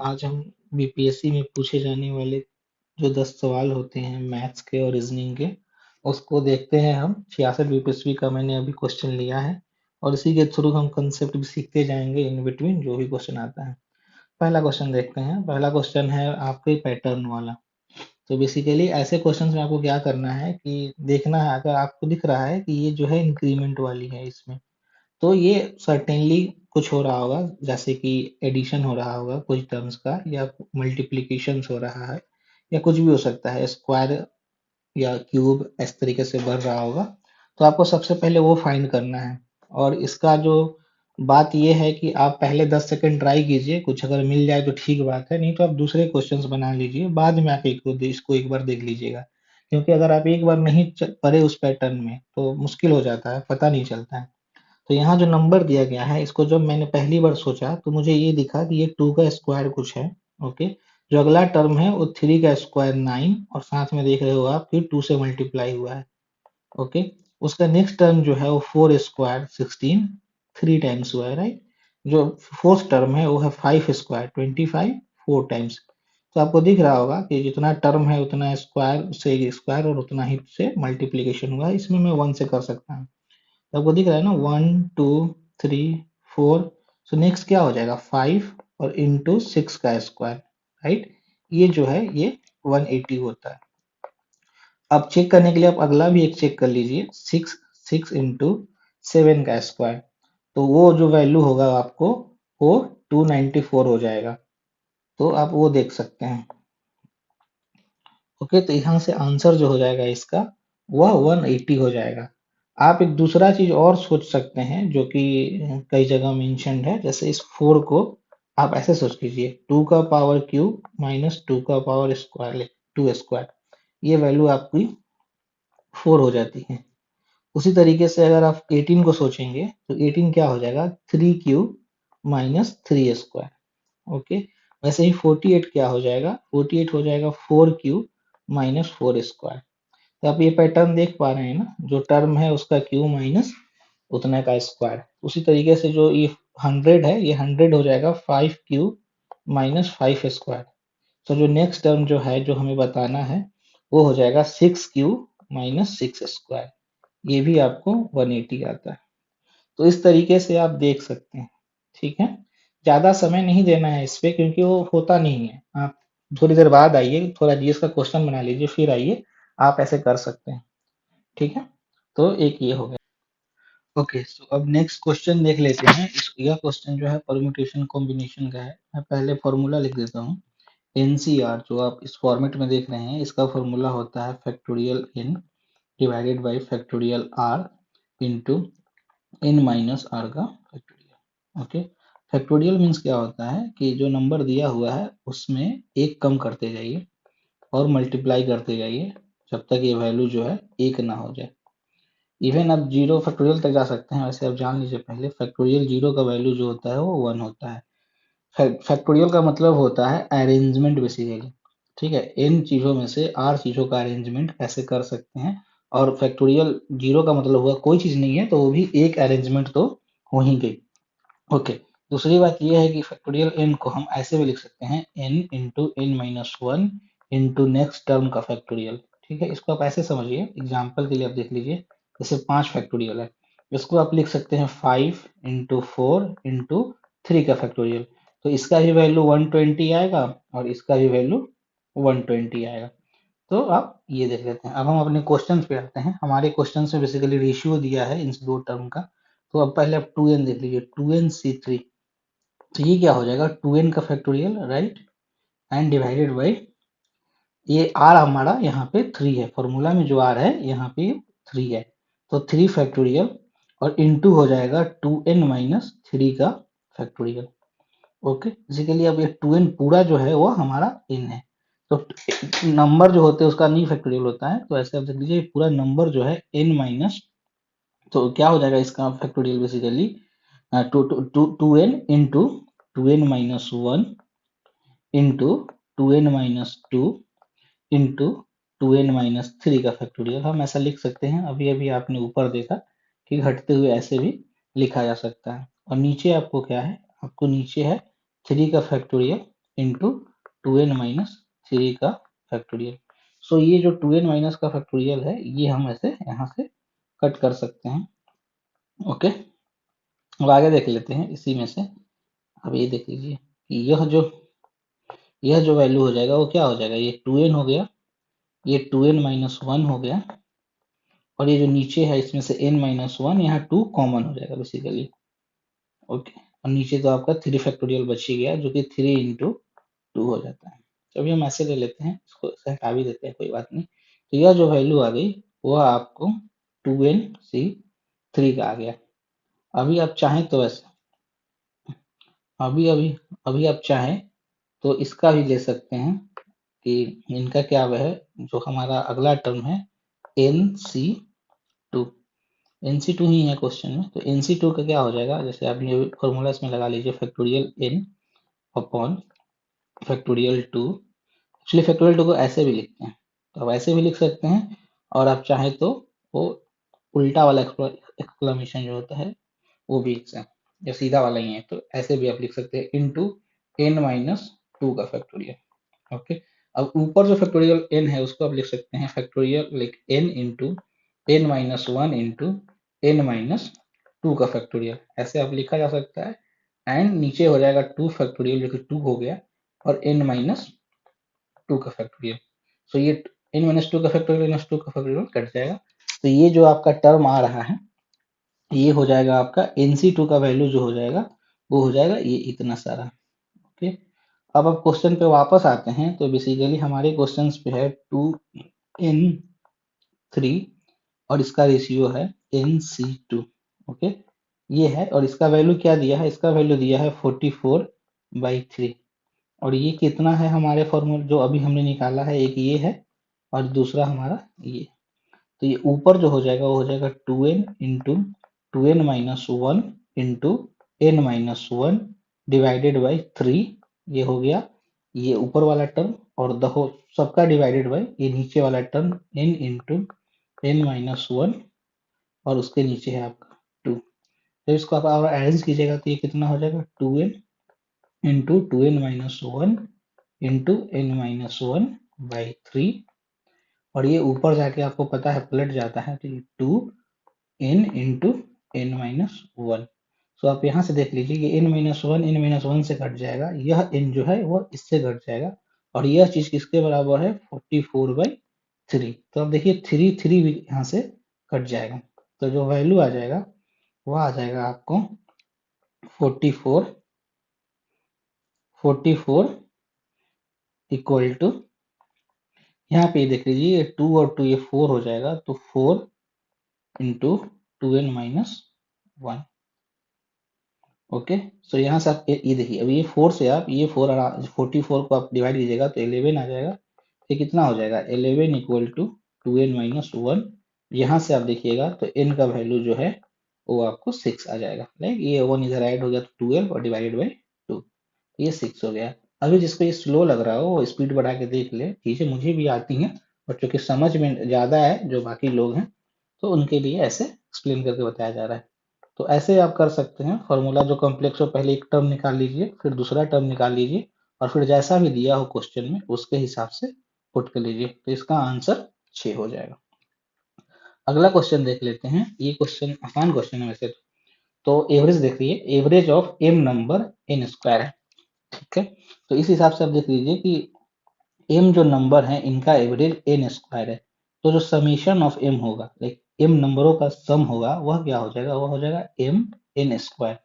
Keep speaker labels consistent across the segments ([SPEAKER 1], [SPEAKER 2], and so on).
[SPEAKER 1] आज हम बीपीएससी में पूछे जाने वाले जो 10 सवाल होते हैं मैथ्स के और रीजनिंग के, उसको देखते हैं हम। 66 बीपीएससी का मैंने अभी क्वेश्चन लिया है और इसी के थ्रू हम कंसेप्ट भी सीखते जाएंगे इन बिटवीन जो भी क्वेश्चन आता है। पहला क्वेश्चन देखते हैं। पहला क्वेश्चन है आपके पैटर्न वाला। तो बेसिकली ऐसे क्वेश्चंस में आपको क्या करना है कि देखना है, अगर आपको दिख रहा है कि ये जो है इंक्रीमेंट वाली है इसमें, तो ये सर्टेनली कुछ हो रहा होगा, जैसे कि एडिशन हो रहा होगा कुछ टर्म्स का, या मल्टीप्लिकेशन हो रहा है, या कुछ भी हो सकता है, स्क्वायर या क्यूब इस तरीके से बढ़ रहा होगा। तो आपको सबसे पहले वो फाइंड करना है। और इसका जो बात ये है कि आप पहले 10 सेकंड ट्राई कीजिए, कुछ अगर मिल जाए तो ठीक बात है, नहीं तो आप दूसरे क्वेश्चंस बना लीजिए, बाद में आप इसको एक बार देख लीजिएगा। क्योंकि अगर आप एक बार नहीं पढ़े उस पैटर्न में तो मुश्किल हो जाता है, पता नहीं चलता है। तो यहाँ जो नंबर दिया गया है, इसको जब मैंने पहली बार सोचा तो मुझे ये दिखा कि ये 2 का स्क्वायर कुछ है। ओके, जो अगला टर्म है वो 3 का स्क्वायर 9, और साथ में देख रहे हो आप फिर 2 से मल्टीप्लाई हुआ है। ओके, उसका नेक्स्ट टर्म जो है वो 4 स्क्वायर 16, 3 टाइम्स हुआ है, राइट। जो फोर्थ टर्म है वो है 5 स्क्वायर 25, 4 टाइम्स। तो आपको दिख रहा होगा कि जितना टर्म है उतना स्क्वायर से स्क्वायर और उतना ही से मल्टीप्लीकेशन हुआ है। इसमें मैं 1 से कर सकता हूँ। तो आपको दिख रहा है ना, 1 2 3 4। सो नेक्स्ट क्या हो जाएगा, 5 और इंटू 6 का स्क्वायर, राइट। ये जो है ये 180 होता है। अब चेक करने के लिए आप अगला भी एक चेक कर लीजिए, 6 इंटू 7 का स्क्वायर। तो वो जो वैल्यू होगा आपको वो 294 हो जाएगा। तो आप वो देख सकते हैं। ओके, तो यहाँ से आंसर जो हो जाएगा इसका वह 180 हो जाएगा। आप एक दूसरा चीज और सोच सकते हैं जो कि कई जगह मेंशन्ड है, जैसे इस 4 को आप ऐसे सोच लीजिए, 2 का पावर क्यूब माइनस 2 का पावर स्क्वायर, 2 स्क्वायर। ये वैल्यू आपकी 4 हो जाती है। उसी तरीके से अगर आप 18 को सोचेंगे तो 18 क्या हो जाएगा, 3 क्यूब माइनस 3 स्क्वायर। ओके, वैसे ही 48 क्या हो जाएगा, 48 हो जाएगा 4 क्यूब माइनस 4 स्क्वायर। तो आप ये पैटर्न देख पा रहे हैं ना, जो टर्म है उसका क्यूब माइनस उतने का स्क्वायर। उसी तरीके से जो ये 100 है, ये 100 हो जाएगा 5 क्यूब माइनस 5 स्क्वायर। तो जो नेक्स्ट टर्म जो है जो हमें बताना है वो हो जाएगा 6 क्यूब माइनस 6 स्क्वायर। ये भी आपको 180 आता है। तो इस तरीके से आप देख सकते हैं। ठीक है, ज्यादा समय नहीं देना है इस पे क्योंकि वो होता नहीं है। आप थोड़ी देर बाद आइए, थोड़ा जीएस का क्वेश्चन बना लीजिए, फिर आइए, आप ऐसे कर सकते हैं। ठीक है, तो एक ये हो गया। ओके, सो अब नेक्स्ट क्वेश्चन देख लेते हैं। यह क्वेश्चन जो है परम्यूटेशन कॉम्बिनेशन का है। मैं पहले फॉर्मूला लिख देता हूँ। एनसीआर जो आप इस फॉर्मेट में देख रहे हैं, इसका फॉर्मूला होता है factorial n divided by factorial r into n minus r का फैक्टोरियल। ओके, फैक्टोरियल मीन्स क्या होता है कि जो नंबर दिया हुआ है उसमें एक कम करते जाइए और मल्टीप्लाई करते जाइए जब तक ये वैल्यू जो है एक ना हो जाए। इवन आप जीरो फैक्टोरियल तक जा सकते हैं। वैसे आप जान लीजिए पहले, फैक्टोरियल जीरो का वैल्यू जो होता है वो 1 होता है। फैक्टोरियल का मतलब होता है अरेंजमेंट बेसिकली। ठीक है, इन चीजों में से आर चीजों का अरेंजमेंट कैसे कर सकते हैं। और फैक्टोरियल जीरो का मतलब हुआ कोई चीज नहीं है तो वो भी एक अरेंजमेंट तो हो ही गई। ओके, दूसरी बात यह है कि फैक्टोरियल एन को हम ऐसे भी लिख सकते हैं, n into n minus one into next term का फैक्टोरियल। ठीक है, इसको आप ऐसे समझिए, एग्जाम्पल के लिए आप देख लीजिए, जैसे 5 फैक्टोरियल है, इसको आप लिख सकते हैं 5 इंटू 4 इंटू 3 का फैक्टोरियल। तो इसका भी वैल्यू 120 आएगा और इसका भी वैल्यू 120 आएगा। तो आप ये देख लेते हैं। अब हम अपने क्वेश्चन पे आते हैं। हमारे क्वेश्चन में बेसिकली रेशियो दिया है इन दो टर्म का। तो अब पहले आप 2n देख लीजिए, 2n/3। तो ये क्या हो जाएगा, 2n का factorial, right, and divided by ये r हमारा यहाँ पे 3 है, फॉर्मूला में जो r है यहाँ पे 3 है, तो 3 फैक्टोरियल और इनटू हो जाएगा 2n माइनस 3 का फैक्टोरियल। ओके, बेसिकली अब ये 2n पूरा जो है वो हमारा n है। तो नंबर जो होते हैं उसका नहीं फैक्टोरियल होता है, तो ऐसे आप देख लीजिए पूरा नंबर जो है n माइनस, तो क्या हो जाएगा इसका factorial basically two n into 2n-1 into 2n-2 into 2n-3 का फैक्टोरियल। हम ऐसा लिख सकते हैं। अभी अभी आपने ऊपर देखा कि घटते हुए ऐसे भी लिखा जा सकता है। और नीचे आपको क्या है, आपको नीचे है 3 का फैक्टोरियल इंटू 2n-3 का फैक्टोरियल। सो ये जो 2n माइनस का फैक्टोरियल है ये हम ऐसे यहाँ से कट कर सकते हैं। ओके, अब आगे देख लेते हैं इसी में से। अब ये देख लीजिए कि यह जो वैल्यू हो जाएगा वो क्या हो जाएगा, ये 2n हो गया, ये 2n-1 हो गया, और ये जो नीचे है इसमें से n-1, यहाँ 2 कॉमन हो जाएगा बेसिकली। ओके, और नीचे तो आपका 3 फैक्टोरियल बच ही गया जो कि 3 इंटू 2 हो जाता है। तो अभी हम ऐसे ले लेते हैं, इसको ऐसे हटा भी देते हैं, कोई बात नहीं। तो यह जो वैल्यू आ गई वह आपको 2nc3 का आ गया। अभी आप चाहें तो ऐसे अभी अभी अभी आप चाहें तो इसका भी ले सकते हैं कि इनका क्या है, जो हमारा अगला टर्म है nc2, nc2 ही है क्वेश्चन में, तो nc2 का क्या हो जाएगा, जैसे आप ये फॉर्मूला इसमें लगा लीजिए, factorial n upon factorial 2। Actually factorial 2 को ऐसे भी लिखते हैं, तो आप ऐसे भी लिख सकते हैं, और आप चाहें तो वो उल्टा वाला एक्सक्लेमेशन जो होता है वो भी या सीधा वाला ही है, तो ऐसे भी आप लिख सकते हैं, इंटू n-2 का फैक्टोरियल। ओके, अब ऊपर जो फैक्टोरियल n है उसको आप लिख सकते हैं factorial like n into n-1 into n-2 का फैक्टोरियल, ऐसे आप लिखा जा सकता है। एंड नीचे हो जाएगा 2 फैक्टोरियल जो कि 2 हो गया, और n-2 का फैक्टोरियल। सो ये n-2 का फैक्टोरियल n-2 का फैक्टोरियल कट जाएगा, तो ये जो आपका टर्म आ रहा है ये हो जाएगा आपका nc2 का वैल्यू जो हो जाएगा वो हो जाएगा ये इतना सारा। ओके, अब क्वेश्चन पे वापस आते हैं, तो बेसिकली हमारे क्वेश्चन पे है 2n3 और इसका रेशियो है nc2। ओके, ये है, और इसका वैल्यू क्या दिया है, इसका वैल्यू दिया है 44/3, और ये कितना है हमारे फॉर्मूला जो अभी हमने निकाला है, एक ये है और दूसरा हमारा ये। तो ये ऊपर जो हो जाएगा वो हो जाएगा 2n into 2n-1 into n-1 divided by 3, ये हो गया ये ऊपर वाला टर्म, और सबका डिवाइडेड बाई ये नीचे वाला टर्म n इंटू n-1, और उसके नीचे है आपका 2। तो इसको आप अरेंज कीजिएगा तो ये कितना हो जाएगा 2n into 2n-1 into n-1/3, और ये ऊपर जाके आपको पता है पलट जाता है, तो ये 2n इंटू n-1। सो आप यहाँ से देख लीजिए ये n-1 से कट जाएगा, यह n जो है वो इससे कट जाएगा, और यह चीज किसके बराबर है 44/3। तो अब देखिए 3 भी यहाँ से कट जाएगा, तो जो वैल्यू आ जाएगा वह आ जाएगा आपको 44 इक्वल टू, यहाँ पे देख लीजिए ये 2 और 2 ये 4 हो जाएगा, तो 4 इंटू 2n-1। ओके, सो यहाँ से आप ये देखिए, अब ये 4 से आप ये 44 को आप डिवाइड कीजिएगा तो 11 आ जाएगा। ये कितना हो जाएगा 11 इक्वल टू 2n-1। यहाँ से आप देखिएगा तो n का वैल्यू जो है वो आपको 6 आ जाएगा, लाइक ये 1 इधर ऐड हो गया तो 12 और डिवाइडेड बाई 2, ये 6 हो गया। अभी जिसको ये स्लो लग रहा हो वो स्पीड बढ़ा के देख ले, चीजें मुझे भी आती हैं और चूंकि समझ में ज्यादा है जो बाकी लोग हैं तो उनके लिए ऐसे एक्सप्लेन करके बताया जा रहा है। तो ऐसे आप कर सकते हैं, फॉर्मूला जो कॉम्प्लेक्स हो पहले एक टर्म निकाल लीजिए, फिर दूसरा टर्म निकाल लीजिए, और फिर जैसा भी दिया हो क्वेश्चन में उसके हिसाब से पुट कर लीजिए, तो इसका आंसर 6 हो जाएगा। अगला क्वेश्चन देख लेते हैं, ये क्वेश्चन आसान क्वेश्चन है वैसे तो एवरेज देख लीजिए, average of m number n square है, ठीक है। तो इस हिसाब से आप देख लीजिए कि m जो नंबर है इनका एवरेज n स्क्वायर है, तो जो समीशन ऑफ m होगा, लाइक m नंबरों का सम होगा वह क्या हो जाएगा, वह हो जाएगा m n स्क्वायर।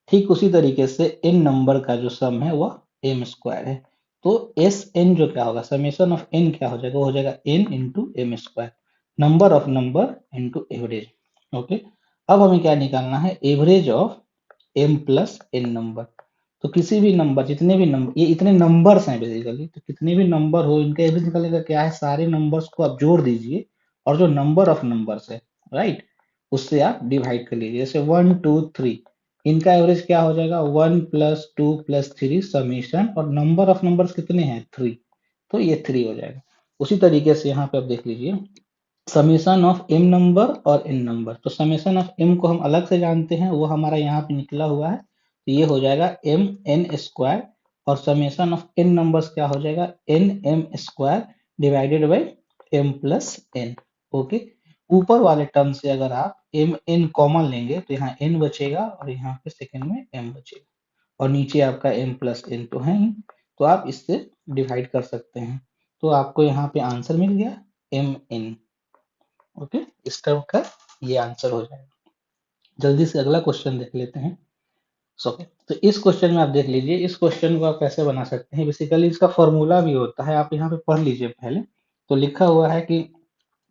[SPEAKER 1] ठीक उसी तरीके से n नंबर का जो सम है वह m स्क्वायर है, तो एस n जो क्या होगा, समेशन ऑफ n क्या हो जाएगा, वो हो जाएगा n into m square, number of number into average. Okay, अब हमें क्या निकालना है, average of m plus n number. तो किसी भी नंबर, जितने भी नंबर, ये इतने नंबर्स हैं बेसिकली, तो कितने भी नंबर हो इनका एवरेज निकालने का क्या है, सारे नंबर्स को आप जोड़ दीजिए और जो नंबर ऑफ नंबर्स है राइट उससे आप डिवाइड कर लीजिए, जैसे 1 2 3, इनका एवरेज क्या हो जाएगा 1 प्लस 2 प्लस 3 समीशन, और नंबर ऑफ नंबर्स कितने हैं 3, तो ये 3 हो जाएगा। उसी तरीके से यहाँ पे आप देख लीजिए समीशन ऑफ m नंबर और n नंबर, तो समीशन ऑफ m को हम अलग से जानते हैं, वो हमारा यहाँ पे निकला हुआ है, तो ये हो जाएगा m n स्क्वायर, और समेशन ऑफ n नंबर्स क्या हो जाएगा, n m square divided by m plus n। Okay, ऊपर वाले टर्म से अगर आप m n कॉमन लेंगे तो यहाँ n बचेगा और यहाँ पे सेकंड में m बचेगा, और नीचे आपका m प्लस n तो है ही, तो आप इससे डिवाइड कर सकते हैं। तो आपको यहाँ पे आंसर मिल गया m n। ओके, इस टर्म का ये आंसर हो जाएगा। जल्दी से अगला क्वेश्चन देख लेते हैं। सो तो इस क्वेश्चन में आप देख लीजिए, इस क्वेश्चन को आप कैसे बना सकते हैं। बेसिकली इसका फॉर्मूला भी होता है, आप यहाँ पे पढ़ लीजिए पहले। तो लिखा हुआ है कि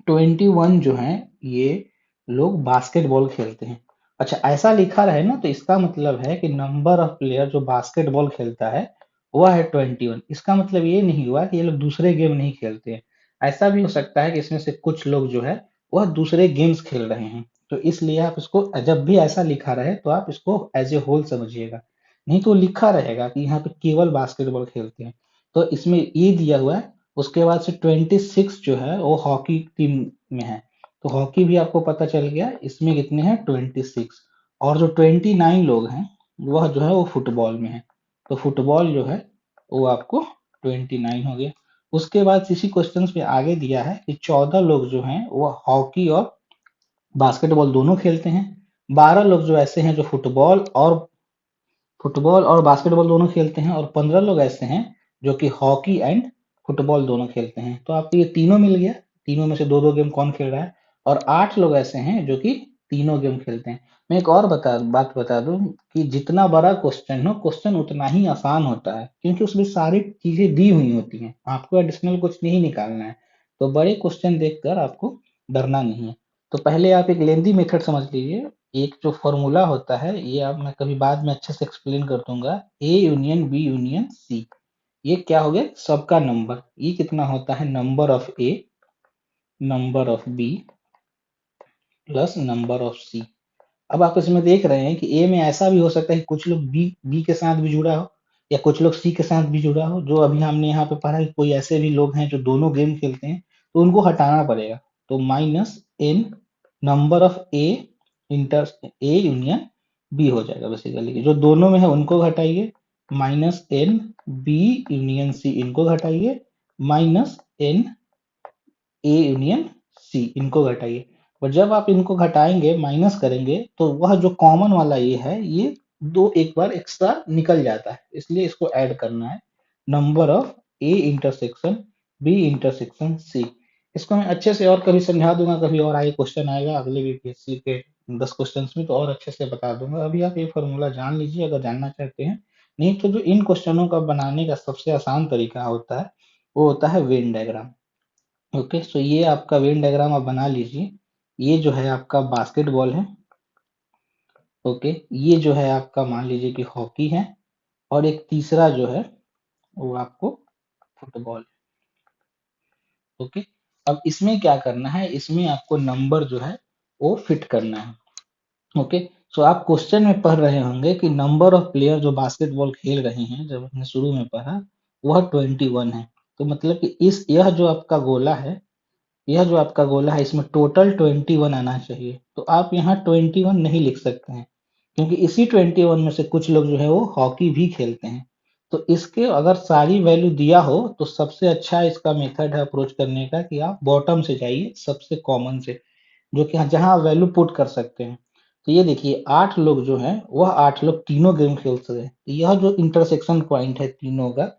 [SPEAKER 1] 21 जो है ये लोग बास्केटबॉल खेलते हैं। अच्छा, ऐसा लिखा रहे ना तो इसका मतलब है कि नंबर ऑफ प्लेयर जो बास्केटबॉल खेलता है वह है 21। इसका मतलब ये नहीं हुआ कि ये लोग दूसरे गेम नहीं खेलते हैं। ऐसा भी हो सकता है कि इसमें से कुछ लोग जो है वह दूसरे गेम्स खेल रहे हैं। तो इसलिए आप इसको, जब भी ऐसा लिखा रहे तो आप इसको एज ए होल समझिएगा, नहीं तो लिखा रहेगा कि यहाँ पे केवल बास्केटबॉल खेलते हैं। तो इसमें ये दिया हुआ है, उसके बाद से 26 जो है वो हॉकी टीम में है। तो हॉकी भी आपको पता चल गया, इसमें कितने हैं 26, और जो 29 लोग हैं वह जो है वो फुटबॉल में है। तो फुटबॉल जो है वो आपको 29 हो गया। उसके बाद इसी क्वेश्चन पे आगे दिया है कि 14 लोग जो हैं वो हॉकी और बास्केटबॉल दोनों खेलते हैं। 12 लोग जो ऐसे हैं जो फुटबॉल और बास्केटबॉल दोनों खेलते हैं, और 15 लोग ऐसे हैं जो कि हॉकी एंड फुटबॉल दोनों खेलते हैं। तो आपको ये तीनों मिल गया, तीनों में से दो दो गेम कौन खेल रहा है। और 8 लोग ऐसे हैं जो कि तीनों गेम खेलते हैं। मैं एक और बात बता दूं कि जितना बड़ा क्वेश्चन हो, क्वेश्चन उतना ही आसान होता है, क्योंकि उसमें सारी चीजें दी हुई होती हैं, आपको एडिशनल कुछ नहीं निकालना है। तो बड़े क्वेश्चन देखकर आपको डरना नहीं है। तो पहले आप एक लेंदी मेथड समझ लीजिए। एक जो फॉर्मूला होता है, ये आप मैं कभी बाद में अच्छे से एक्सप्लेन कर दूंगा, A union B union C. ये क्या हो गया, सबका नंबर, ये कितना होता है, number of A number of B plus number of C. अब आप इसमें देख रहे हैं कि ए में ऐसा भी हो सकता है कि कुछ लोग बी के साथ भी जुड़ा हो, या कुछ लोग सी के साथ भी जुड़ा हो। जो अभी हमने यहाँ पे पढ़ा कि कोई ऐसे भी लोग हैं जो दोनों गेम खेलते हैं, तो उनको हटाना पड़ेगा। तो minus n number of A union B हो जाएगा। बेसिकली जो दोनों में है उनको घटाइए, minus n B union C इनको घटाइए, minus n A union C इनको घटाइए। और जब आप इनको घटाएंगे, माइनस करेंगे, तो वह जो कॉमन वाला ये है, ये दो एक बार एक्स्ट्रा निकल जाता है, इसलिए इसको ऐड करना है। Number of A intersection B intersection C. इसको मैं अच्छे से और कभी समझा दूंगा, कभी और आगे क्वेश्चन आएगा अगले बीपीएससी के 10 क्वेश्चन में, तो और अच्छे से बता दूंगा। अभी आप ये फॉर्मूला जान लीजिए अगर जानना चाहते हैं। नहीं तो जो इन क्वेश्चनों का बनाने का सबसे आसान तरीका होता है वो होता है वेन डायग्राम। ओके, सो ये आपका वेन डायग्राम आप बना लीजिए। ये जो है आपका बास्केटबॉल है। ओके, ये जो है आपका मान लीजिए कि हॉकी है, और एक तीसरा जो है वो आपको फुटबॉल है। ओके, अब इसमें क्या करना है, इसमें आपको नंबर जो है वो फिट करना है। ओके, सो आप क्वेश्चन में पढ़ रहे होंगे कि नंबर ऑफ प्लेयर जो बास्केटबॉल खेल रहे हैं, जब हमने शुरू में पढ़ा, वह 21 है। तो मतलब कि इस यह जो आपका गोला है, यह जो आपका गोला है, इसमें टोटल 21 आना चाहिए। तो आप यहाँ 21 नहीं लिख सकते हैं, क्योंकि इसी 21 में से कुछ लोग जो है वो हॉकी भी खेलते हैं। तो इसके अगर सारी वैल्यू दिया हो तो सबसे अच्छा इसका मेथड है अप्रोच करने का कि आप बॉटम से जाइए, सबसे कॉमन से, जो कि जहां आप वैल्यू पुट कर सकते हैं। तो ये देखिए 8 लोग जो हैं वह 8 लोग तीनों गेम खेल सकते हैं। तो यह जो इंटरसेक्शन पॉइंट है तीनों का,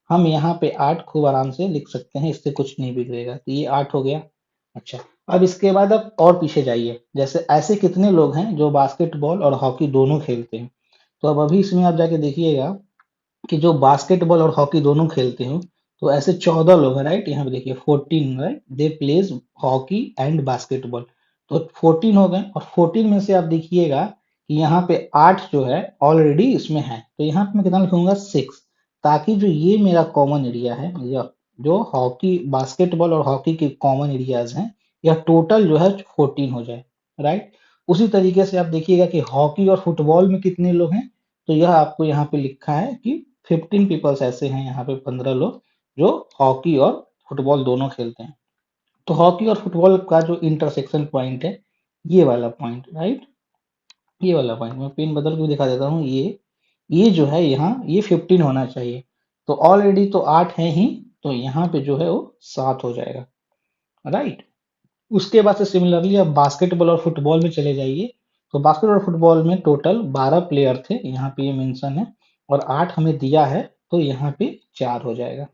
[SPEAKER 1] हम यहाँ पे 8 खूब आराम से लिख सकते हैं, इससे कुछ नहीं बिगड़ेगा। तो ये 8 हो गया। अच्छा, अब इसके बाद आप और पीछे जाइए, जैसे ऐसे कितने लोग हैं जो बास्केटबॉल और हॉकी दोनों खेलते हैं। तो अब अभी इसमें आप जाके देखिएगा कि जो बास्केटबॉल और हॉकी दोनों खेलते हो, तो ऐसे 14 लोग हैं, राइट। यहाँ पे देखिए 14, right, they pledge hockey and basketball. तो 14 हो गए, और 14 में से आप देखिएगा कि यहाँ पे 8 जो है ऑलरेडी इसमें है। तो यहाँ पे मैं कितना लिखूंगा 6, ताकि जो ये मेरा कॉमन एरिया है, यह जो हॉकी बास्केटबॉल और हॉकी के कॉमन एरियाज हैं, यह टोटल जो है 14 हो जाए, राइट। उसी तरीके से आप देखिएगा कि हॉकी और फुटबॉल में कितने लोग हैं। तो यह आपको यहाँ पे लिखा है कि 15 पीपल्स ऐसे हैं, यहाँ पे 15 लोग जो हॉकी और फुटबॉल दोनों खेलते हैं। तो हॉकी और फुटबॉल का जो इंटरसेक्शन पॉइंट है, ये वाला पॉइंट, राइट, ये वाला पॉइंट मैं पेन बदल के भी दिखा देता हूँ। ये जो है यहाँ ये 15 होना चाहिए। तो ऑलरेडी तो 8 है ही, तो यहाँ पे जो है वो 7 हो जाएगा, राइट। उसके बाद से सिमिलरली अब बास्केटबॉल और फुटबॉल में चले जाइए। तो बास्केटबॉल और फुटबॉल में टोटल 12 प्लेयर थे, यहाँ पे ये मेंशन है, और 8 हमें दिया है, तो यहाँ पे 4 हो जाएगा।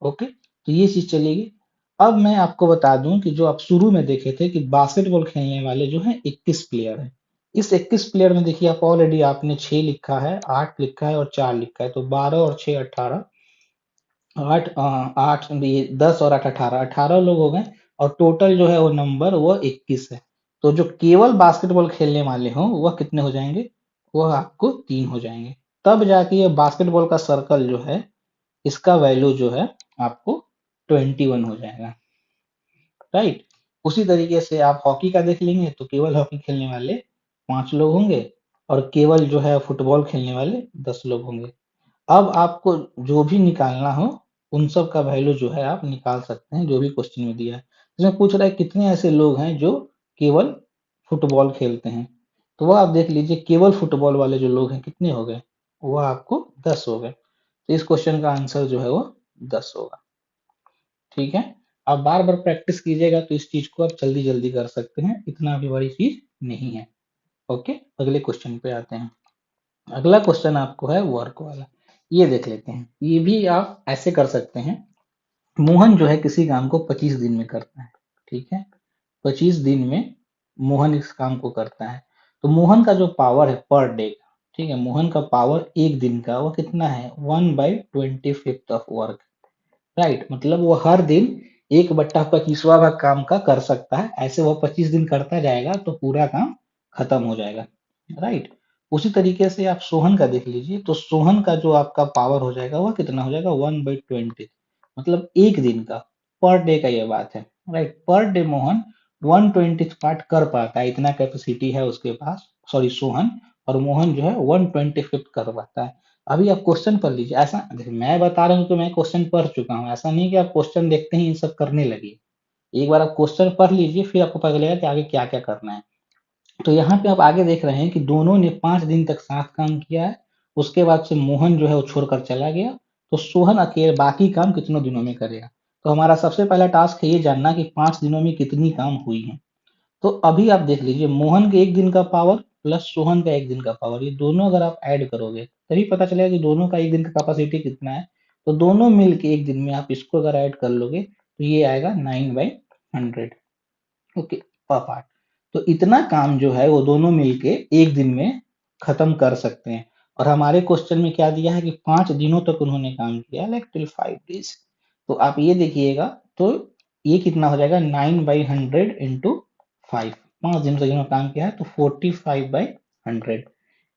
[SPEAKER 1] ओके, तो ये चीज चलेगी। अब मैं आपको बता दूं कि जो आप शुरू में देखे थे कि बास्केटबॉल खेलने वाले जो हैं 21 प्लेयर हैं। इस 21 प्लेयर में देखिए, आप ऑलरेडी आपने 6 लिखा है, 8 लिखा है और 4 लिखा है, तो 12 और 6 18, 8 ये 10 और 8 18, 18 लोग हो गए। और टोटल जो है वो नंबर वो 21 है। तो जो केवल बास्केटबॉल खेलने वाले हों वह कितने हो जाएंगे, वह आपको 3 हो जाएंगे। तब जाके ये बास्केटबॉल का सर्कल जो है, इसका वैल्यू जो है आपको 21 हो जाएगा, राइट। उसी तरीके से आप हॉकी का देख लेंगे, तो केवल हॉकी खेलने वाले 5 लोग होंगे, और केवल जो है फुटबॉल खेलने वाले 10 लोग होंगे। अब आपको जो भी निकालना हो, उन सब का वैल्यू जो है आप निकाल सकते हैं, जो भी क्वेश्चन में दिया है। इसमें पूछ रहा है कितने ऐसे लोग हैं जो केवल फुटबॉल खेलते हैं, तो वह आप देख लीजिए, केवल फुटबॉल वाले जो लोग हैं कितने हो गए, वह आपको 10 हो गए। तो इस क्वेश्चन का आंसर जो है वो 10 होगा, ठीक है। आप बार बार प्रैक्टिस कीजिएगा तो इस चीज को आप जल्दी जल्दी कर सकते हैं, इतना भी बड़ी चीज नहीं है। ओके, अगले क्वेश्चन पे आते हैं। अगला क्वेश्चन आपको है वर्क वाला, ये देख लेते हैं। ये भी आप ऐसे कर सकते हैं। मोहन जो है किसी काम को 25 दिन में करता है, ठीक है। 25 दिन में मोहन इस काम को करता है। तो मोहन का जो पावर है पर डे का, ठीक है, मोहन का पावर एक दिन का वो कितना है, 1/25 ऑफ वर्क, राइट। मतलब वो हर दिन 1/25वां भाग काम का कर सकता है। ऐसे वो 25 दिन करता जाएगा तो पूरा काम खत्म हो जाएगा, राइट। उसी तरीके से आप सोहन का देख लीजिए, तो सोहन का जो आपका पावर हो जाएगा वह कितना हो जाएगा, 1/20, मतलब एक दिन का, पर डे का ये बात है, right. Per day Mohan 1/20 part कर पाता है, इतना कैपेसिटी है उसके पास, सॉरी सोहन। और मोहन जो है 1/25 कर पाता है। अभी आप क्वेश्चन पढ़ लीजिए। ऐसा देखिए, मैं बता रहा हूँ कि मैं क्वेश्चन पढ़ चुका हूँ, ऐसा नहीं कि आप क्वेश्चन देखते ही ये सब करने लगे। एक बार आप क्वेश्चन पढ़ लीजिए, फिर आपको पता चलेगा कि आगे क्या क्या करना है। तो यहाँ पे आप आगे देख रहे हैं कि दोनों ने 5 दिन तक साथ काम किया है। उसके बाद से मोहन जो है वो छोड़कर चला गया, तो सोहन अकेले बाकी काम कितनों दिनों में करेगा। तो हमारा सबसे पहला टास्क है ये जानना कि 5 दिनों में कितनी काम हुई है। तो अभी आप देख लीजिए, मोहन के एक दिन का पावर प्लस सोहन का एक दिन का पावर, ये दोनों अगर आप ऐड करोगे तभी पता चलेगा कि दोनों का एक दिन का कैपेसिटी कितना है। तो दोनों मिल के एक दिन में आप इसको अगर ऐड कर लोगे तो ये आएगा 9/100, ओके, पर पार्ट। तो इतना काम जो है वो दोनों मिलके एक दिन में खत्म कर सकते हैं। और हमारे क्वेश्चन में क्या दिया है कि 5 दिनों तक उन्होंने काम किया, लाइक टिल 5 डेज। तो आप ये देखिएगा, तो ये कितना हो जाएगा, 9/100 इंटू 5। 5 दिन तक इन्होंने काम किया है तो 45/100,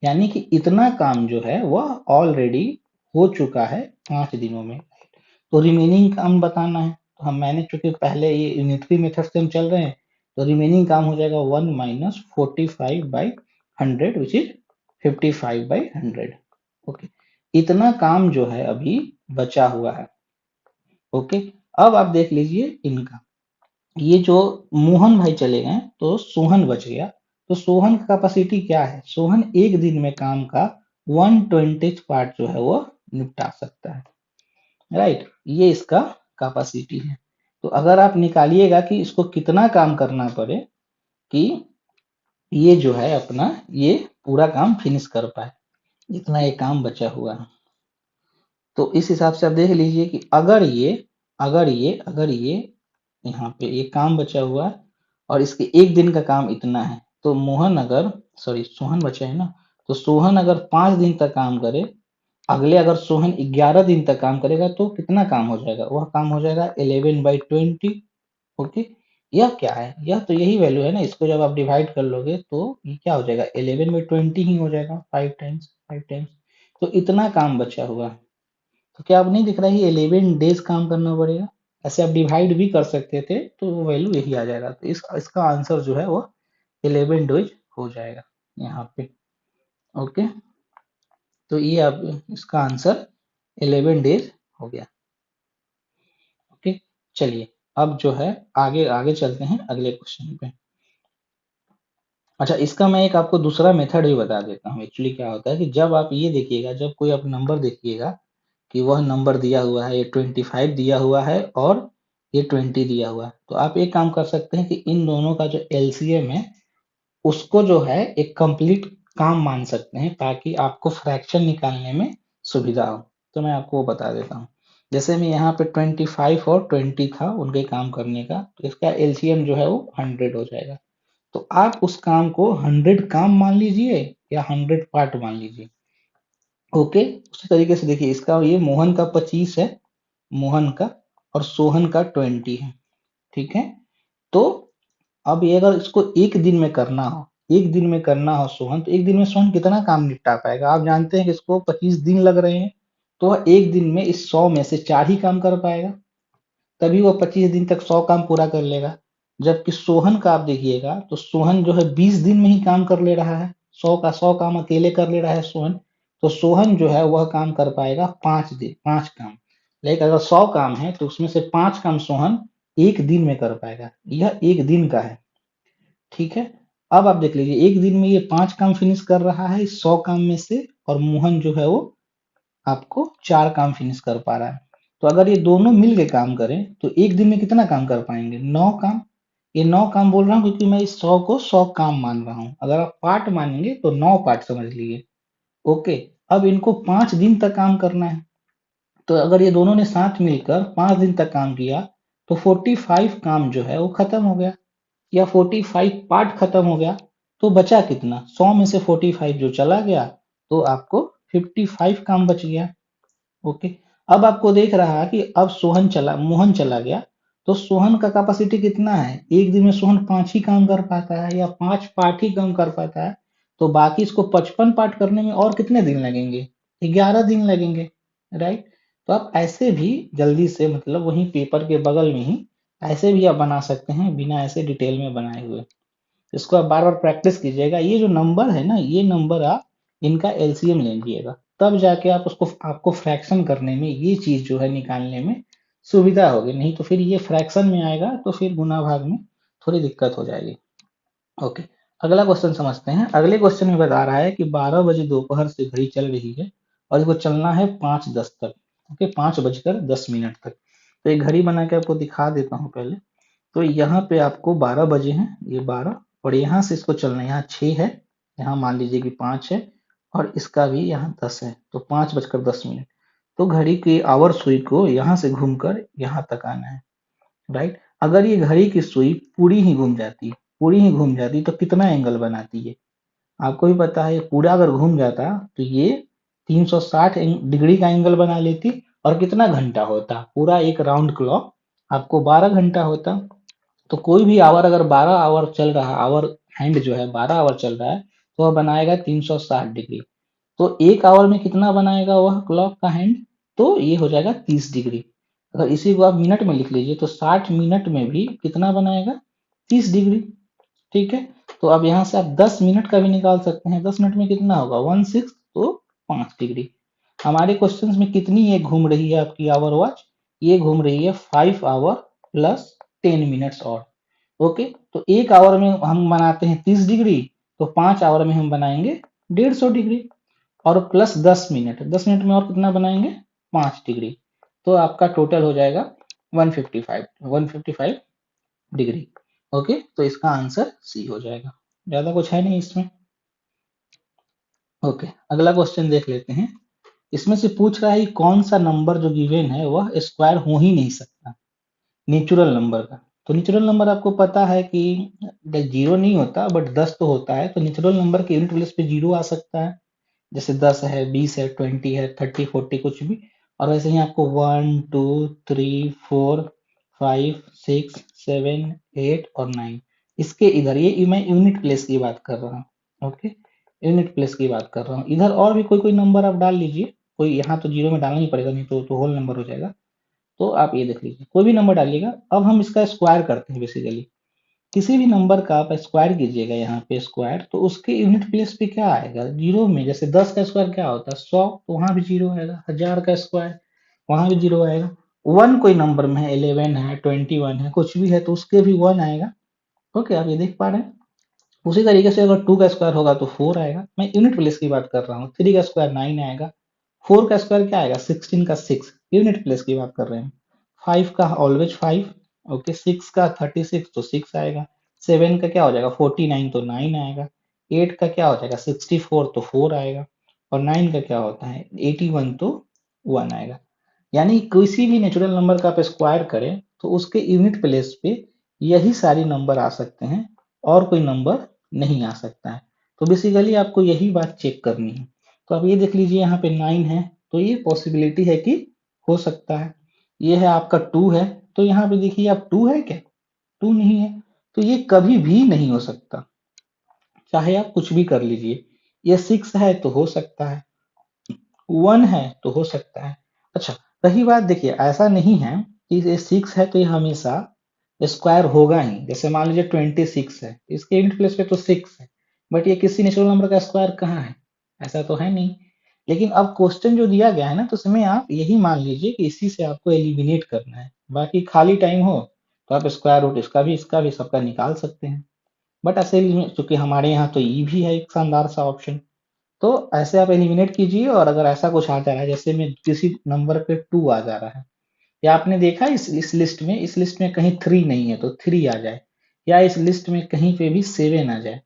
[SPEAKER 1] यानी कि इतना काम जो है वह ऑलरेडी हो चुका है 5 दिनों में। तो रिमेनिंग काम बताना है, तो हम मैंने चूंकि पहले ये यूनिटरी मेथड से हम चल रहे हैं, तो रिमेनिंग काम हो जाएगा 1 - 45/100 विच इज 55/100। ओके, इतना काम जो है अभी बचा हुआ है। ओके, अब आप देख लीजिए इनका, ये जो मोहन भाई चले गए तो सोहन बच गया। तो सोहन का कैपेसिटी क्या है, सोहन एक दिन में काम का 1/20 पार्ट जो है वो निपटा सकता है, राइट। ये इसका कैपेसिटी है। तो अगर आप निकालिएगा कि इसको कितना काम करना पड़े कि ये जो है अपना ये पूरा काम फिनिश कर पाए, इतना ये काम बचा हुआ है। तो इस हिसाब से आप देख लीजिए कि अगर ये यहाँ पे ये काम बचा हुआ है और इसके एक दिन का काम इतना है, तो मोहन अगर, सॉरी सोहन बचा है ना, तो सोहन अगर 5 दिन तक काम करे, अगले अगर सोहन 11 दिन तक काम करेगा तो कितना काम हो जाएगा, वह काम हो जाएगा 11/20। ओके, यह क्या है, यह तो यही वैल्यू है ना, इसको जब आप डिवाइड कर लोगे तो ये क्या हो जाएगा, 11/20 ही हो जाएगा, 5 टाइम्स। तो इतना काम बचा हुआ है। तो क्या अब नहीं दिख रहा है, 11 डेज काम करना पड़ेगा। ऐसे आप डिवाइड भी कर सकते थे तो वो वैल्यू यही आ जाएगा। तो इसका आंसर जो है वो 11 डेज हो जाएगा यहाँ पे। ओके, तो ये अब इसका आंसर 11 डेज हो गया। ओके, चलिए अब जो है आगे आगे चलते हैं अगले क्वेश्चन पे। अच्छा, इसका मैं एक आपको दूसरा मेथड भी बता देता हूँ। एक्चुअली क्या होता है कि जब आप ये देखिएगा, जब कोई आप नंबर देखिएगा कि वह नंबर दिया हुआ है, ये 25 दिया हुआ है और ये 20 दिया हुआ है। तो आप एक काम कर सकते हैं कि इन दोनों का जो एलसीएम है उसको जो है एक कंप्लीट काम मान सकते हैं, ताकि आपको फ्रैक्शन निकालने में सुविधा हो। तो मैं आपको वो बता देता हूँ। जैसे मैं यहाँ पे 25 और 20 था उनके काम करने का, तो इसका एलसीएम जो है वो 100 हो जाएगा। तो आप उस काम को 100 काम मान लीजिए या 100 पार्ट मान लीजिए। ओके, उसी तरीके से देखिए, इसका ये मोहन का 25 है, मोहन का, और सोहन का 20 है। ठीक है, तो अब ये अगर इसको एक दिन में करना हो, एक दिन में करना हो सोहन, तो एक दिन में सोहन कितना काम निपटा पाएगा? आप जानते हैं कि इसको 25 दिन लग रहे हैं, तो वह एक दिन में इस 100 में से 4 ही काम कर पाएगा, तभी वो 25 दिन तक 100 काम पूरा कर लेगा। जबकि सोहन का आप देखिएगा तो सोहन जो है 20 दिन में ही काम कर ले रहा है, 100 का 100 काम अकेले कर ले रहा है सोहन। तो सोहन जो है वह काम कर पाएगा 5 दिन, 5 काम। लेकिन अगर 100 काम है तो उसमें से 5 काम सोहन एक दिन में कर पाएगा, यह एक दिन का है। ठीक है, अब आप देख लीजिए, एक दिन में ये 5 काम फिनिश कर रहा है इस 100 काम में से, और मोहन जो है वो आपको 4 काम फिनिश कर पा रहा है। तो अगर ये दोनों मिल के काम करें तो एक दिन में कितना काम कर पाएंगे? 9 काम। ये 9 काम बोल रहा हूँ क्योंकि मैं इस 100 को 100 काम मान रहा हूँ। अगर आप पार्ट मानेंगे तो 9 पार्ट समझ लीजिए। ओके, अब इनको 5 दिन तक काम करना है, तो अगर ये दोनों ने साथ मिलकर 5 दिन तक काम किया तो 45 काम जो है वो खत्म हो गया, या 45 पार्ट खत्म हो गया। तो बचा कितना? 100 में से 45 जो चला गया, तो आपको 55 काम बच गया। ओके, अब आपको देख रहा है कि अब मोहन चला गया, तो सोहन का कैपेसिटी कितना है? एक दिन में सोहन 5 ही काम कर पाता है, या 5 पार्ट ही काम कर पाता है। तो बाकी इसको 55 पार्ट करने में और कितने दिन लगेंगे? 11 दिन लगेंगे, राइट? तो आप ऐसे भी जल्दी से, मतलब वहीं पेपर के बगल में ही ऐसे भी आप बना सकते हैं, बिना ऐसे डिटेल में बनाए हुए। इसको आप बार बार प्रैक्टिस कीजिएगा। ये जो नंबर है ना, ये नंबर आप इनका एलसीएम ले लीजिएगा, तब जाके आप उसको, आपको फ्रैक्शन करने में ये चीज जो है निकालने में सुविधा होगी। नहीं तो फिर ये फ्रैक्शन में आएगा तो फिर गुना भाग में थोड़ी दिक्कत हो जाएगी। ओके, अगला क्वेश्चन समझते हैं। अगले क्वेश्चन में बता रहा है कि 12 बजे दोपहर से घड़ी चल रही है और इसको चलना है 5:10 तक। ओके, 5:10 तक। तो ये घड़ी बना के आपको दिखा देता हूँ पहले। तो यहाँ पे आपको 12 बजे हैं, ये 12, और यहाँ से इसको चलना है, यहाँ 6 है, यहाँ मान लीजिए कि 5 है, और इसका भी यहाँ 10 है, तो 5:10। तो घड़ी की आवर सुई को यहाँ से घूमकर यहाँ तक आना है, राइट? अगर ये घड़ी की सुई पूरी ही घूम जाती तो कितना एंगल बनाती है? आपको भी पता है, पूरा अगर घूम जाता तो ये 360 डिग्री का एंगल बना लेती, और कितना घंटा होता? पूरा एक राउंड क्लॉक आपको 12 घंटा होता। तो कोई भी आवर अगर 12 आवर चल रहा, आवर हैंड जो है 12 आवर चल रहा है, तो वह बनाएगा 360 डिग्री। तो एक आवर में कितना बनाएगा वह क्लॉक का हैंड? तो ये हो जाएगा 30 डिग्री। अगर इसी को आप मिनट में लिख लीजिए तो 60 मिनट में भी कितना बनाएगा? 30 डिग्री। ठीक है, तो अब यहाँ से आप 10 मिनट का भी निकाल सकते हैं। 10 मिनट में कितना होगा? 1/6, तो 5 डिग्री। हमारे क्वेश्चन में कितनी ये घूम रही है आपकी आवर वॉच? ये घूम रही है 5 आवर प्लस 10 मिनट्स और। ओके, तो एक आवर में हम बनाते हैं 30 डिग्री, तो 5 आवर में हम बनाएंगे 150 डिग्री, और प्लस 10 मिनट, 10 मिनट में और कितना बनाएंगे? 5 डिग्री। तो आपका टोटल हो जाएगा 155 डिग्री। ओके, तो इसका आंसर सी हो जाएगा। ज्यादा कुछ है नहीं इसमें। ओके, अगला क्वेश्चन देख लेते हैं। इसमें से पूछ रहा है कि कौन सा नंबर जो गिवन है वह स्क्वायर हो ही नहीं सकता, नेचुरल नंबर का। तो नेचुरल नंबर आपको पता है कि 0 नहीं होता, बट 10 तो होता है। तो नेचुरल नंबर के यूनिट प्लेस पे 0 आ सकता है, जैसे 10 है, 20 है, 20 है, 30, 40, कुछ भी। और वैसे ही आपको 1, 2, 3, 4, 5, 6, 7, 8 और 9, इसके इधर, ये मैं यूनिट प्लेस की बात कर रहा हूँ। ओके, यूनिट प्लेस की बात कर रहा हूँ। इधर और भी कोई कोई नंबर आप डाल लीजिए, कोई यहाँ तो 0 में डालना ही पड़ेगा, नहीं तो होल नंबर हो जाएगा। तो आप ये देख लीजिए, कोई भी नंबर डालिएगा। अब हम इसका स्क्वायर करते हैं। बेसिकली किसी भी नंबर का आप स्क्वायर कीजिएगा यहाँ पे स्क्वायर, तो उसके यूनिट प्लेस पे क्या आएगा? 0 में। जैसे 10 का स्क्वायर क्या होता है? 100, तो वहां भी 0 आएगा। 1000 का स्क्वायर, वहां भी 0 आएगा। 1 कोई नंबर में है, 11 है, 21 है, कुछ भी है, तो उसके भी 1 आएगा। ओके, आप ये देख पा रहे हैं। उसी तरीके से अगर 2 का स्क्वायर होगा तो 4 आएगा। मैं यूनिट प्लेस की बात कर रहा हूँ। 3 का स्क्वायर 9 आएगा, 4 का स्क्वायर क्या आएगा, 16 का 6, यूनिट प्लेस की बात कर रहे हैं। 5 का ऑलवेज 5, ओके। 6 का 36 तो 6 आएगा। 7 का क्या हो जाएगा 49 तो 9 आएगा। 8 का क्या हो जाएगा 64 तो 4 आएगा। और 9 का क्या होता है 81 तो 1 आएगा। यानी किसी भी नेचुरल नंबर का आप स्क्वायर करें तो उसके यूनिट प्लेस पे यही सारी नंबर आ सकते हैं, और कोई नंबर नहीं आ सकता है। तो बेसिकली आपको यही बात चेक करनी है। तो आप ये देख लीजिए यहाँ पे 9 है, तो ये पॉसिबिलिटी है कि हो सकता है। ये है आपका 2 है, तो यहाँ पे देखिए आप 2 है क्या, 2 नहीं है, तो ये कभी भी नहीं हो सकता, चाहे आप कुछ भी कर लीजिए। ये 6 है तो हो सकता है, 1 है तो हो सकता है। अच्छा, रही बात, देखिए ऐसा नहीं है कि ये 6 है तो ये हमेशा स्क्वायर होगा ही। जैसे मान लीजिए 26 है, इसके यूनिट प्लेस पे तो 6 है, बट ये किसी नेचुरल नंबर का स्क्वायर कहाँ है, ऐसा तो है नहीं। लेकिन अब क्वेश्चन जो दिया गया है ना, तो उसमें आप यही मान लीजिए कि इसी से आपको एलिमिनेट करना है। बाकी खाली टाइम हो तो आप स्क्वायर रूट इसका भी सबका निकाल सकते हैं। बट ऐसे चूंकि हमारे यहाँ तो ई भी है एक शानदार सा ऑप्शन, तो ऐसे आप एलिमिनेट कीजिए। और अगर ऐसा कुछ आ जा रहा है, जैसे में किसी नंबर पे 2 आ जा रहा है, या आपने देखा इस लिस्ट में कहीं 3 नहीं है तो 3 आ जाए, या इस लिस्ट में कहीं पे भी 7 आ जाए,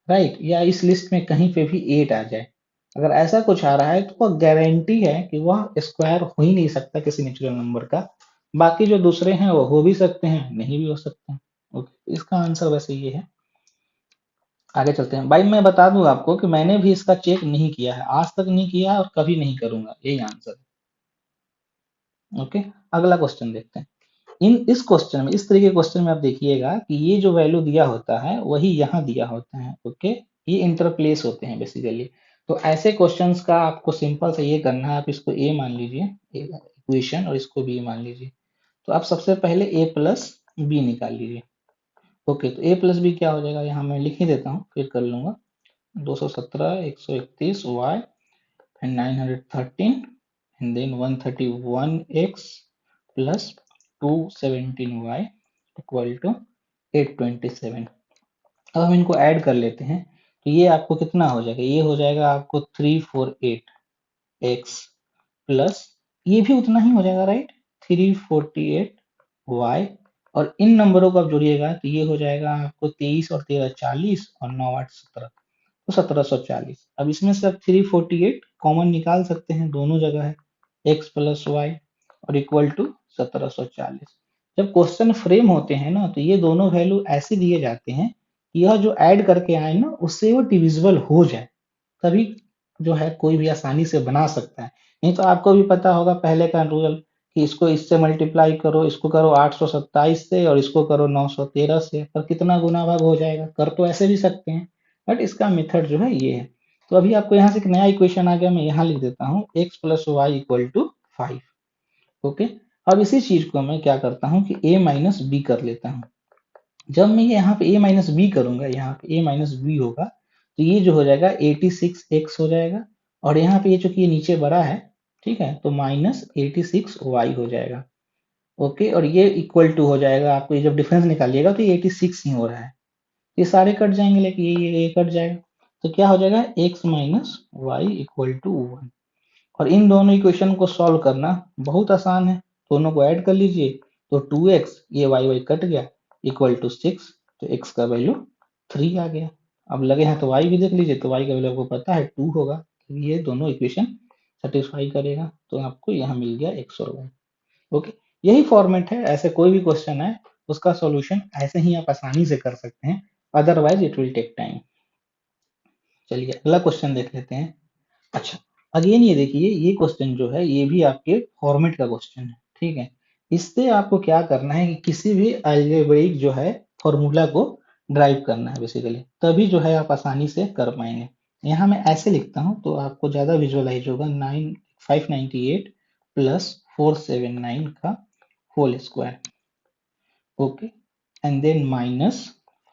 [SPEAKER 1] राइट, या इस लिस्ट में कहीं पे भी 8 आ जाए। अगर ऐसा कुछ आ रहा है तो वह गारंटी है कि वह स्क्वायर हो ही नहीं सकता किसी नेचुरल नंबर का। बाकी जो दूसरे हैं वो हो भी सकते हैं, नहीं भी हो सकते हैं। ओके, इसका आंसर वैसे ये है। आगे चलते हैं भाई। मैं बता दूं आपको कि मैंने भी इसका चेक नहीं किया है, आज तक नहीं किया है और कभी नहीं करूंगा, यही आंसर है। ओके, अगला क्वेश्चन देखते हैं। इस क्वेश्चन में, इस तरीके के क्वेश्चन में आप देखिएगा कि ये जो वैल्यू दिया होता है वही यहाँ दिया होता है। ओके, ये इंटरप्लेस होते हैं बेसिकली। तो ऐसे क्वेश्चंस का आपको सिंपल से ये करना है, आप इसको ए मान लीजिए इक्वेशन, और इसको बी मान लीजिए। तो आप सबसे पहले ए प्लस बी निकाल लीजिए। ओके, तो ए प्लस बी क्या हो जाएगा, यहाँ मैं लिख ही देता हूँ फिर कर लूंगा। 217 131 y and 913 and then 131x plus 217y equal to 827। अब हम इनको ऐड कर लेते हैं, तो ये आपको कितना हो जाएगा, ये हो जाएगा आपको 348x प्लस, ये भी उतना ही हो जाएगा राइट, 348y। और इन नंबरों को आप जोड़िएगा तो ये हो जाएगा आपको 23 और 13 40 और 9 8 17, तो 1740। अब इसमें से आप 348 कॉमन निकाल सकते हैं, दोनों जगह है, x प्लस वाई और इक्वल टू 1740। जब क्वेश्चन फ्रेम होते हैं ना, तो ये दोनों वैल्यू ऐसे दिए जाते हैं कि यह जो ऐड करके आए ना उससे वो डिविजिबल हो जाए, तभी जो है कोई भी आसानी से बना सकता है। नहीं तो आपको भी पता होगा पहले का रूल कि इसको इससे मल्टीप्लाई करो, इसको करो 827 से और इसको करो 913 से, पर कितना गुना भाग हो जाएगा, कर तो ऐसे भी सकते हैं, बट इसका मेथड जो है ये है। तो अभी आपको यहाँ से एक नया इक्वेशन आ गया, मैं यहाँ लिख देता हूँ x plus y equal to 5। Okay, अब इसी चीज को मैं क्या करता हूँ कि a माइनस बी कर लेता हूँ। जब मैं यहाँ पे a माइनस बी करूंगा, यहाँ पे a माइनस बी होगा, तो ये जो हो जाएगा 86x हो जाएगा। और यहाँ पे ये चूंकि ये नीचे बड़ा है, ठीक है, तो माइनस 86y हो जाएगा। ओके, और ये इक्वल टू हो जाएगा, आपको ये जब डिफरेंस निकालिएगा तो ये 86 ही हो रहा है, ये सारे कट जाएंगे, लेकिन ये कट जाएगा, तो क्या हो जाएगा x minus y equal to 1। और इन दोनों इक्वेशन को सॉल्व करना बहुत आसान है, दोनों को ऐड कर लीजिए, तो 2x, ये y कट गया, इक्वल टू 6, तो x का वैल्यू 3 आ गया। अब लगे हैं तो y भी देख लीजिए, तो y का वैल्यू आपको पता है 2 होगा, तो ये दोनों इक्वेशन सेटिस्फाई करेगा, तो आपको यहाँ मिल गया x और y। ओके, यही फॉर्मेट है, ऐसे कोई भी क्वेश्चन है उसका सॉल्यूशन ऐसे ही आप आसानी से कर सकते हैं, otherwise it will take time. चलिए अगला क्वेश्चन देख लेते हैं। अच्छा, अगेन ये देखिए, ये क्वेश्चन जो है ये भी आपके फॉर्मेट का क्वेश्चन है, ठीक है। इससे आपको क्या करना है कि किसी भी अलजेब्रिक जो है फॉर्मूला को ड्राइव करना है बेसिकली, तभी जो है आप आसानी से कर पाएंगे। यहाँ मैं ऐसे लिखता हूँ तो आपको ज्यादा विजुअलाइज होगा। 598 प्लस 479 का whole square, okay, and then minus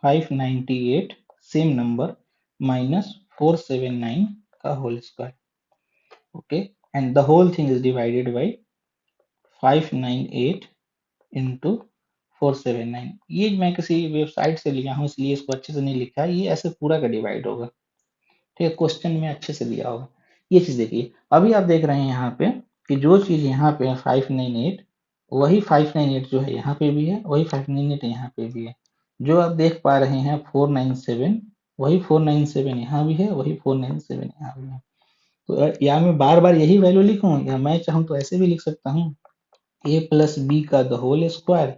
[SPEAKER 1] 598 same number minus 479 का whole square, okay, and the whole thing is divided by 598 into 479। ये मैं किसी वेबसाइट से लिया हूँ इसलिए इसको अच्छे से नहीं लिखा है, ये ऐसे पूरा का डिवाइड होगा, ठीक है, क्वेश्चन में अच्छे से दिया होगा। ये चीज देखिए, अभी आप देख रहे हैं यहाँ पे कि जो चीज यहाँ पे है 598, वही 598 जो है यहाँ पे भी है, वही 598 यहाँ पे भी है। जो आप देख पा रहे हैं 497, वही 497 यहाँ भी है, वही 497 यहाँ भी है। तो या मैं बार बार यही वैल्यू लिखूं, या मैं चाहूँ तो ऐसे भी लिख सकता हूँ, ए प्लस बी का the whole square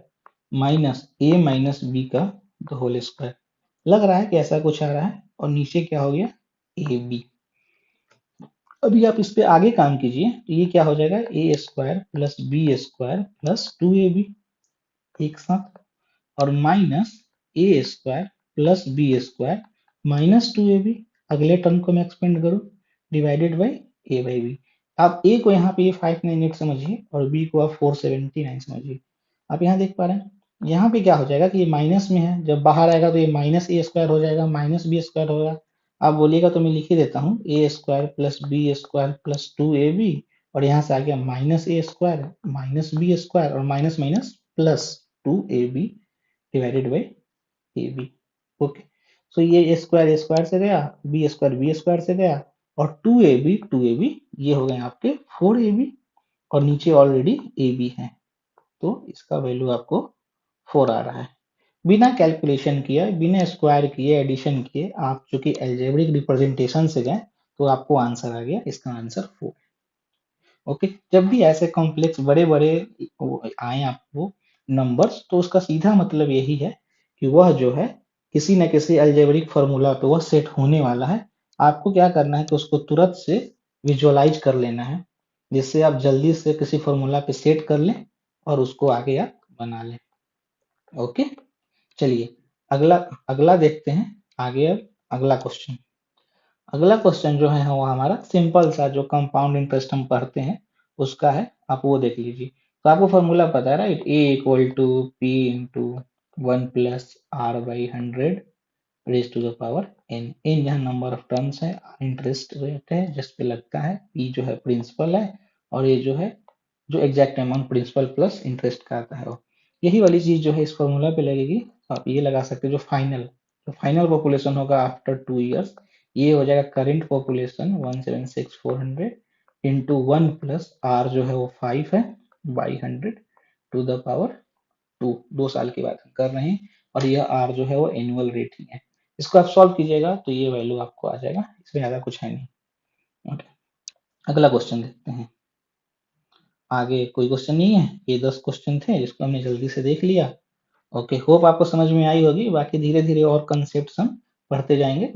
[SPEAKER 1] minus a minus b का द होल स्क्वायर। लग रहा है कि ऐसा कुछ आ रहा है, और नीचे क्या हो गया, ए बी। अभी आप इस पे आगे काम कीजिए, तो ये क्या हो जाएगा, A square plus B square plus 2ab एक साथ, और minus A square plus B square minus 2ab, अगले टर्म को मैं एक्सपेंड करूं, divided by A by B. आप ए को यहाँ पे ये 598 समझिए, और बी को आप 479 समझिए। आप यहाँ देख पा रहे हैं, यहाँ पे क्या हो जाएगा कि ये माइनस में है, जब बाहर आएगा तो ये माइनस ए स्क्वायर हो जाएगा, माइनस बी स्क्वायर होगा। आप बोलिएगा तो मैं लिख ही देता हूँ, A square plus B square plus 2ab, और यहाँ से आ गया minus A square minus B square और minus minus plus 2ab divided by A B. Okay, so ये ए स्क्वायर से गया, बी स्क्वायर से गया, और 2ab ये हो गए आपके 4ab, और नीचे ऑलरेडी ए बी है, तो इसका वैल्यू आपको 4 आ रहा है। बिना कैलकुलेशन किए, बिना स्क्वायर किए, एडिशन किए, आप चूंकि एल्जेब्रिक रिप्रेजेंटेशन से गए, तो आपको आंसर आ गया, इसका आंसर 4। ओके, जब भी ऐसे कॉम्प्लेक्स बड़े बड़े आए आपको नंबर्स, तो उसका सीधा मतलब यही है कि वह जो है किसी न किसी अलजेब्रिक फार्मूला पे वह सेट होने वाला है। आपको क्या करना है कि उसको तुरंत से विजुअलाइज कर लेना है, जिससे आप जल्दी से किसी फार्मूला पे सेट कर लें और उसको आगे आप बना लें। ओके, चलिए अगला अगला देखते हैं आगे। अब अगला क्वेश्चन, अगला क्वेश्चन जो है वो हमारा सिंपल सा, जो कंपाउंड इंटरेस्ट हम पढ़ते हैं उसका है, आप वो देख लीजिए। तो आपको फॉर्मूला पता है, right, A equal to P into 1 + r/100 raise to the power n. N यहाँ नंबर ऑफ टर्म्स है, इंटरेस्ट रेट है जिस पे लगता है, पी जो है प्रिंसिपल है, और ये जो है जो exact amount principal plus interest का आता है वो, यही वाली चीज जो है इस फॉर्मूला पे लगेगी। तो आप ये लगा सकते हैं, जो फाइनल पॉपुलेशन होगा आफ्टर 2 इयर्स, ये हो जाएगा करेंट पॉपुलेशन 176,400 इंटू 1 + r जो है वो 5 है बाई 100 टू द पावर 2। 2 साल की बात हम कर रहे हैं, और यह आर जो है वो एनुअल रेट ही है। इसको आप सॉल्व कीजिएगा तो ये वैल्यू आपको आ जाएगा, इसमें ज्यादा कुछ है नहीं। ओके, अगला क्वेश्चन देखते हैं। आगे कोई क्वेश्चन नहीं है, ये 10 क्वेश्चन थे जिसको हमने जल्दी से देख लिया। ओके, होप आपको समझ में आई होगी, बाकी धीरे धीरे और कंसेप्ट हम पढ़ते जाएंगे।